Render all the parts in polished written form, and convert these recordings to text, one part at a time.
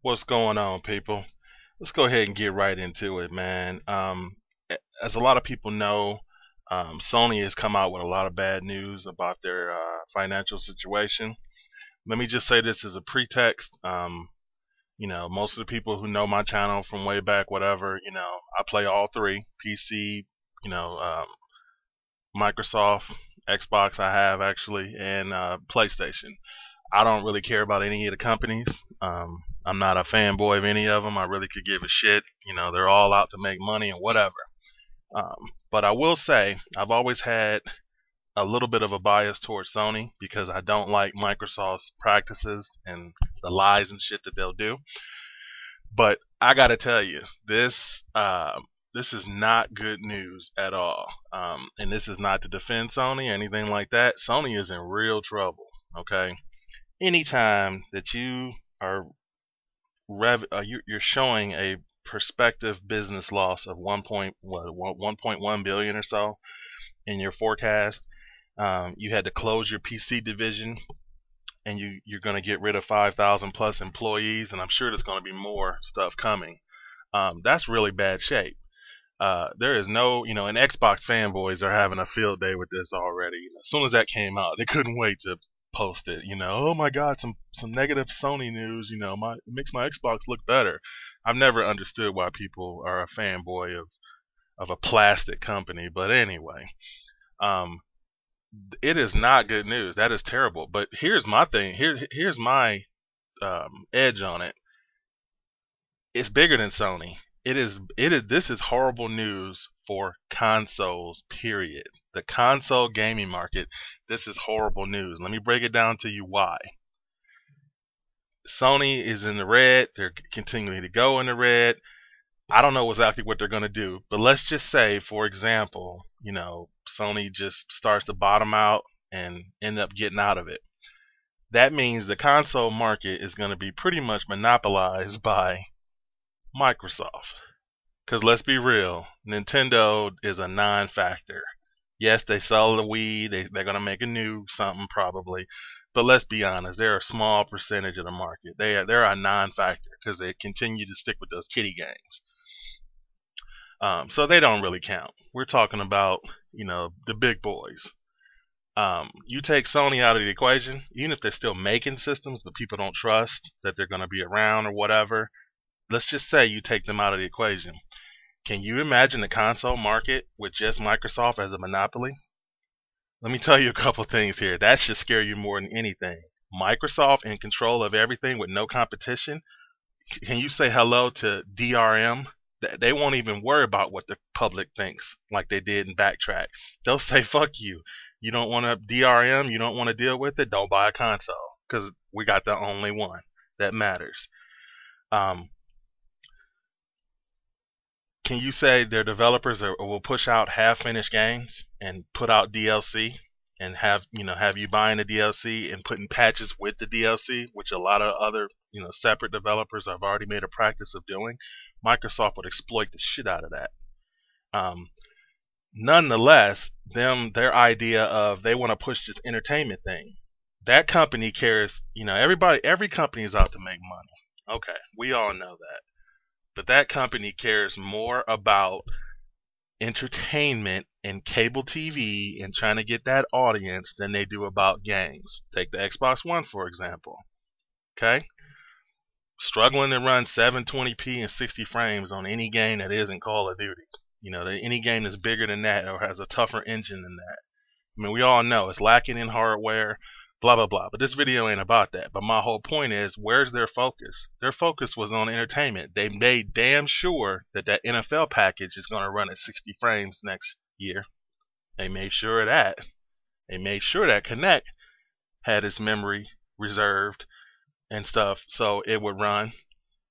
What's going on, people? Let's go ahead and get right into it, man. As a lot of people know, Sony has come out with a lot of bad news about their financial situation. Let me just say this as a pretext. Most of the people who know my channel from way back, whatever, I play all three: PC, you know, um, Microsoft, Xbox. I have actually, and PlayStation. I don't really care about any of the companies. I'm not a fanboy of any of them. I really could give a shit. They're all out to make money and whatever. Um, but I will say, I've always had a little bit of a bias towards Sony because I don't like Microsoft's practices and the lies and shit that they'll do. But I gotta tell you, this is not good news at all. And this is not to defend Sony or anything like that. Sony is in real trouble. Okay, anytime that you are you're showing a prospective business loss of 1.1 billion or so in your forecast. You had to close your PC division, and you're going to get rid of 5,000 plus employees, and I'm sure there's going to be more stuff coming. That's really bad shape. There is no, and Xbox fanboys are having a field day with this already. As soon as that came out, they couldn't wait to post it. Oh my God, some negative Sony news. It makes my Xbox look better. I've never understood why people are a fanboy of a plastic company, but anyway, um, it is not good news. That is terrible. But here's my thing. Here's my edge on it. It's bigger than Sony. It is this is horrible news for consoles, period. The console gaming market, this is horrible news. Let me break it down to you why. Sony is in the red. They're continuing to go in the red. I don't know exactly what they're going to do, but let's just say, for example, Sony just starts to bottom out and end up getting out of it. That means the console market is going to be pretty much monopolized by Microsoft. Because let's be real, Nintendo is a non-factor. Yes, they sell the Wii. They're going to make a new something probably. But let's be honest, they're a small percentage of the market. They're a non-factor because they continue to stick with those kiddie games. So they don't really count. We're talking about, the big boys. You take Sony out of the equation, even if they're still making systems, but people don't trust that they're going to be around or whatever. Let's just say you take them out of the equation. Can you imagine the console market with just Microsoft as a monopoly? Let me tell you a couple things here. That should scare you more than anything. Microsoft in control of everything with no competition. Can you say hello to DRM? They won't even worry about what the public thinks like they did in Backtrack. They'll say, fuck you. You don't want to DRM, you don't want to deal with it, don't buy a console because we got the only one that matters. Um, can you say their developers will push out half-finished games and put out DLC and have you buying the DLC and putting patches with the DLC, which a lot of other separate developers have already made a practice of doing? Microsoft would exploit the shit out of that. Um, Nonetheless, their idea of they want to push this entertainment thing. That company cares. Every company is out to make money. Okay, we all know that. But that company cares more about entertainment and cable TV and trying to get that audience than they do about games. Take the Xbox One, for example. Okay? Struggling to run 720p and 60 frames on any game that isn't Call of Duty. Any game that's bigger than that or has a tougher engine than that. I mean, we all know it's lacking in hardware, blah, blah, blah. But this video ain't about that. But my whole point is, where's their focus? Their focus was on entertainment. They made damn sure that NFL package is going to run at 60 frames next year. They made sure of that. They made sure that Kinect had its memory reserved and stuff so it would run.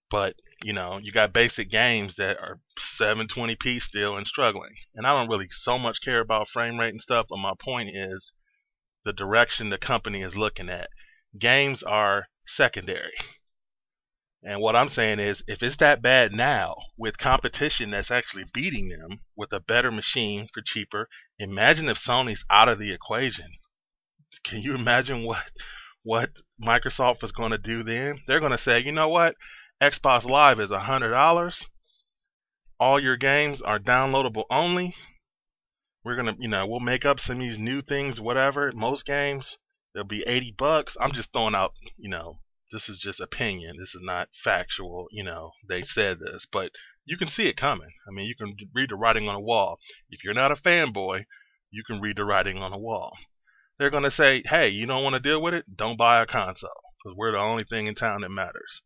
But you got basic games that are 720p still and struggling. And I don't really so much care about frame rate and stuff, but my point is the direction the company is looking at. Games are secondary. And what I'm saying is, if it's that bad now, with competition that's actually beating them with a better machine for cheaper, imagine if Sony's out of the equation. Can you imagine what Microsoft is going to do then? They're going to say, you know what? Xbox Live is $100. All your games are downloadable only. We're gonna, we'll make up some of these new things, whatever. Most games, they'll be $80. I'm just throwing out, this is just opinion. This is not factual. They said this, but you can see it coming. I mean, you can read the writing on the wall. If you're not a fanboy, you can read the writing on the wall. They're gonna say, hey, you don't want to deal with it? Don't buy a console, because we're the only thing in town that matters.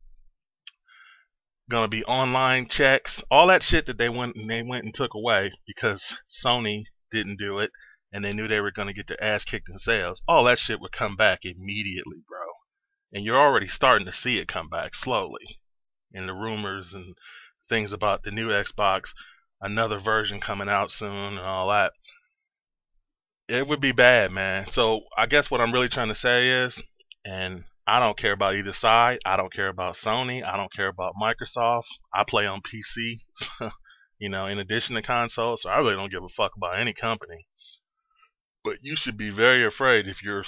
Gonna be online checks, all that shit that they went and took away because Sony didn't do it, and they knew they were gonna get their ass kicked in sales. All that shit would come back immediately, bro. And you're already starting to see it come back slowly. In the rumors and things about the new Xbox, another version coming out soon and all that. It would be bad, man. So I guess what I'm really trying to say is, and I don't care about either side. I don't care about Sony. I don't care about Microsoft. I play on PC, in addition to consoles, so I really don't give a fuck about any company. But you should be very afraid if you're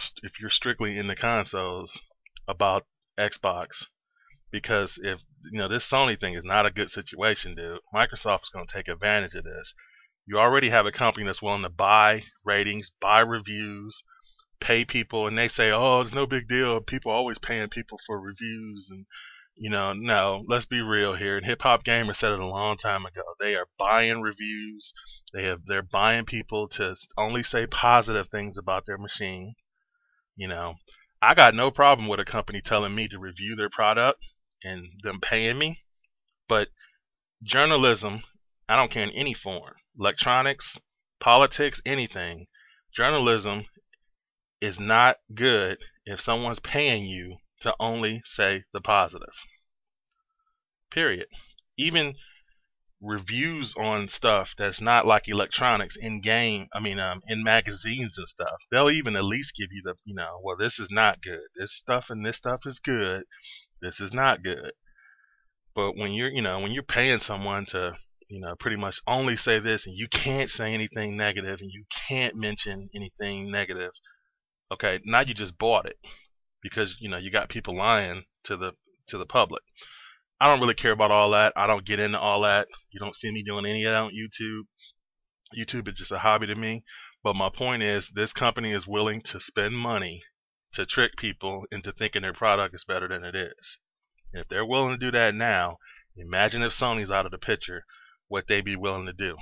strictly in the consoles about Xbox, because if this Sony thing is not a good situation, dude. Microsoft is going to take advantage of this. You already have a company that's willing to buy ratings, buy reviews, pay people, and they say, oh, it's no big deal. People are always paying people for reviews, and no, let's be real here. And Hip Hop Gamer said it a long time ago. They are buying reviews. They're buying people to only say positive things about their machine. I got no problem with a company telling me to review their product and them paying me, but journalism, I don't care in any form, electronics, politics, anything, journalism is not good if someone's paying you to only say the positive. Period. Even reviews on stuff that's not like electronics in magazines and stuff, they'll even at least give you the, well, this is not good. This stuff is good. This is not good. But when you're paying someone to, pretty much only say this, and you can't say anything negative, and you can't mention anything negative, okay, now you just bought it because you got people lying to the public. I don't really care about all that. I don't get into all that. You don't see me doing any of that on YouTube. YouTube is just a hobby to me. But my point is, this company is willing to spend money to trick people into thinking their product is better than it is. And if they're willing to do that now, imagine if Sony's out of the picture, what they'd be willing to do.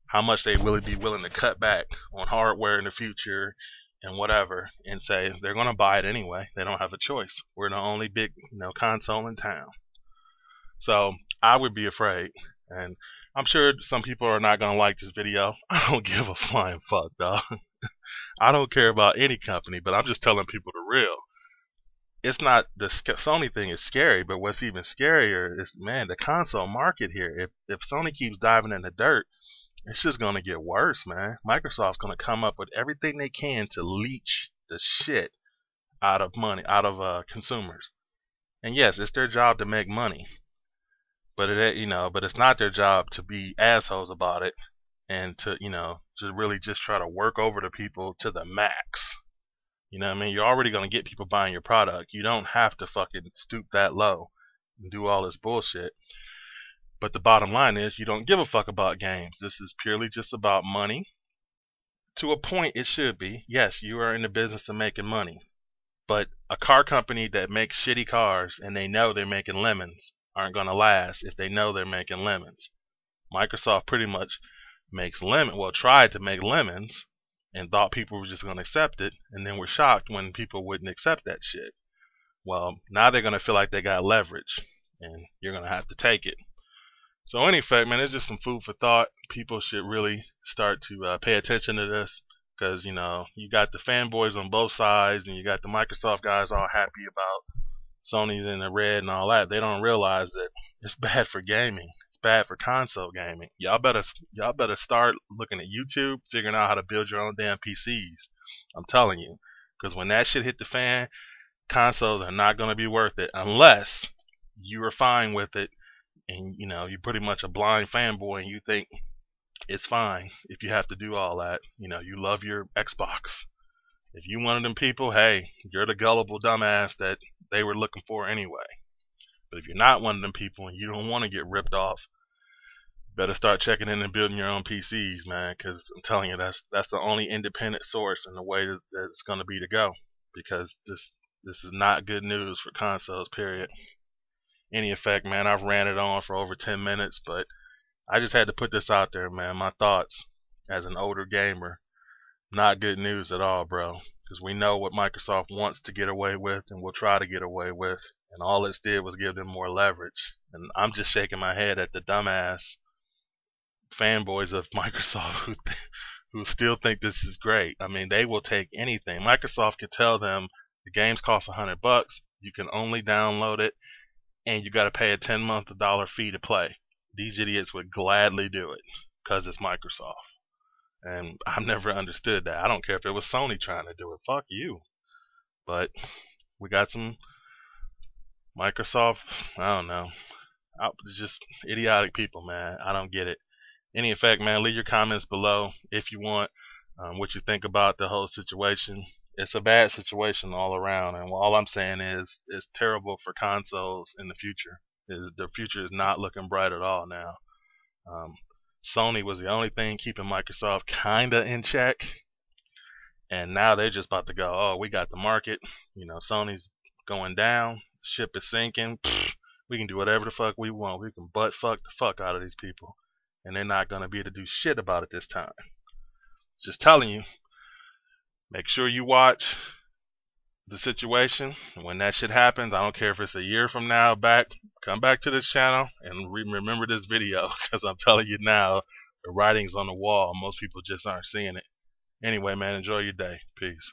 How much they really be willing to cut back on hardware in the future and whatever, and say they're going to buy it anyway. They don't have a choice. We're the only big console in town. So I would be afraid, and I'm sure some people are not going to like this video. I don't give a flying fuck, dog. I don't care about any company, but I'm just telling people the real. It's not, the Sony thing is scary, but what's even scarier is, man, the console market here. If Sony keeps diving in the dirt, it's just going to get worse, man. Microsoft's going to come up with everything they can to leech the shit out of consumers. And yes, it's their job to make money, but it's not their job to be assholes about it and to really just try to work over the people to the max. You know what I mean? You're already going to get people buying your product. You don't have to fucking stoop that low and do all this bullshit. But the bottom line is, you don't give a fuck about games. This is purely just about money. To a point, it should be. Yes, you are in the business of making money. But a car company that makes shitty cars and they know they're making lemons aren't going to last if they know they're making lemons. Microsoft pretty much tried to make lemons and thought people were just going to accept it, and then were shocked when people wouldn't accept that shit. Well, now they're going to feel like they got leverage, and you're going to have to take it. So in effect, man, it's just some food for thought. People should really start to pay attention to this, because you got the fanboys on both sides, and you got the Microsoft guys all happy about Sony's in the red and all that. They don't realize that it's bad for gaming. It's bad for console gaming. Y'all better start looking at YouTube, figuring out how to build your own damn PCs. I'm telling you, because when that shit hit the fan, consoles are not going to be worth it unless you are fine with it. And you're pretty much a blind fanboy and you think it's fine if you have to do all that. You love your Xbox. If you one of them people, hey, you're the gullible dumbass that they were looking for anyway. But if you're not one of them people and you don't want to get ripped off, better start checking in and building your own PCs, man. Because I'm telling you, that's the only independent source and the way that it's going to be to go. Because this is not good news for consoles. Period. Any effect, man. I've ranted on for over 10 minutes, but I just had to put this out there, man. My thoughts as an older gamer. Not good news at all, bro. Because we know what Microsoft wants to get away with and will try to get away with. And all it did was give them more leverage. And I'm just shaking my head at the dumbass fanboys of Microsoft who still think this is great. I mean, they will take anything. Microsoft could tell them the games cost $100. You can only download it, and you got to pay a $10 dollar fee to play. These idiots would gladly do it because it's Microsoft. And I've never understood that. I don't care if it was Sony trying to do it. Fuck you. But we got some Microsoft, I don't know, just idiotic people, man. I don't get it. Any effect, man, leave your comments below if you want, what you think about the whole situation. It's a bad situation all around, and all I'm saying is it's terrible for consoles in the future. The future is not looking bright at all now. Sony was the only thing keeping Microsoft kinda in check, and now they're just about to go, oh, we got the market. You know, Sony's going down, ship is sinking. We can do whatever the fuck we want. We can butt fuck the fuck out of these people, and they're not gonna be able to do shit about it this time. Just telling you. Make sure you watch the situation. When that shit happens, I don't care if it's a year from now, come back to this channel and remember this video, because I'm telling you now, the writing's on the wall. Most people just aren't seeing it. Anyway, man, enjoy your day. Peace.